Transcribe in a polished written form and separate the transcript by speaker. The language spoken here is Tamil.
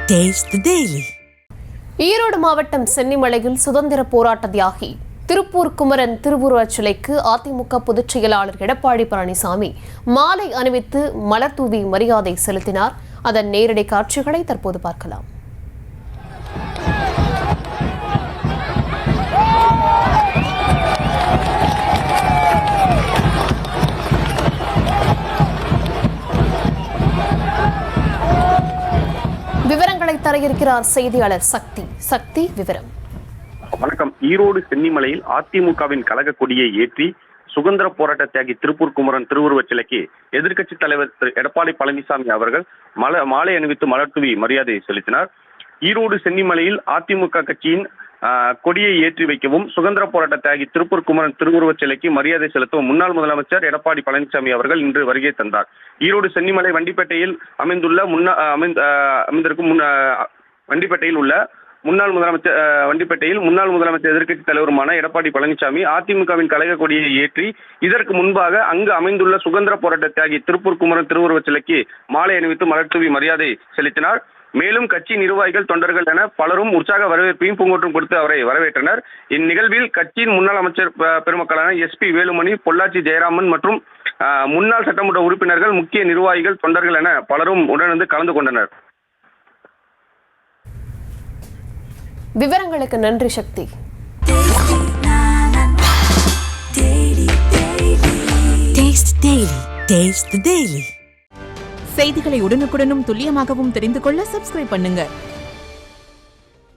Speaker 1: Taste the Daily.
Speaker 2: ஈரோடு மாவட்டம் சென்னிமலையில் சுதந்திர போராட்ட தியாகி திருப்பூர் குமரன் திருவுருவச் சிலைக்கு அதிமுக பொதுச் செயலாளர் எடப்பாடி பழனிசாமி மாலை அணிவித்து மலர் தூவி மரியாதை செலுத்தினார். அதன் நேரடி காட்சிகளை தற்போது பார்க்கலாம். விவரங்களை தர இருக்கிறார் செய்தியாளர் சக்தி. விவரம்.
Speaker 3: வணக்கம். ஈரோடு சென்னிமலையில் அதிமுகவின் கழக கொடியை ஏற்றி சுதந்திர போராட்ட தியாகி திருப்பூர் குமரன் திருவுருவச் சிலைக்கு எதிர்க்கட்சி தலைவர் திரு எடப்பாடி பழனிசாமி அவர்கள் மாலை அணிவித்து மலர் தூவி மரியாதை செலுத்தினார். ஈரோடு சென்னிமலையில் அதிமுக கட்சியின் கொடியை ஏற்றி வைக்கவும் சுதந்திர போராட்ட தியாகி திருப்பூர் குமரன் திருவுருவச் சிலைக்கு மரியாதை செலுத்தவும் முன்னாள் முதலமைச்சர் எடப்பாடி பழனிசாமி அவர்கள் இன்று வருகை தந்தார். ஈரோடு சென்னிமலை வண்டிப்பேட்டையில் வண்டிப்பேட்டையில் உள்ள முன்னாள் முதலமைச்சர் எதிர்க்கட்சி தலைவருமான எடப்பாடி பழனிசாமி அதிமுகவின் கழக கொடியை ஏற்றி இதற்கு முன்பாக அங்கு அமைந்துள்ள சுதந்திர போராட்ட தியாகி திருப்பூர் குமரன் திருவுருவச் சிலைக்கு மாலை அணிவித்து மலர் தூவி மரியாதை செலுத்தினார். மேலும் கட்சி நிர்வாகிகள், தொண்டர்கள் என பலரும் உற்சாக வரவேற்பையும் பூங்கொற்றும் கொடுத்து அவரை வரவேற்றனர். இந்நிகழ்வில் கட்சியின் முன்னாள் அமைச்சர் பெருமக்களான SP வேலுமணி, பொள்ளாச்சி ஜெயராமன் மற்றும் முன்னாள் சட்டமன்ற உறுப்பினர்கள், முக்கிய நிர்வாகிகள், தொண்டர்கள் என பலரும் உடனிருந்து கலந்து கொண்டனர்.
Speaker 2: விவரங்களுக்கு நன்றி சக்தி.
Speaker 1: Taste the Daily.
Speaker 4: செய்திகளை உடனுக்குடனும் துல்லியமாகவும் தெரிந்து கொள்ள சப்ஸ்கிரைப் பண்ணுங்க.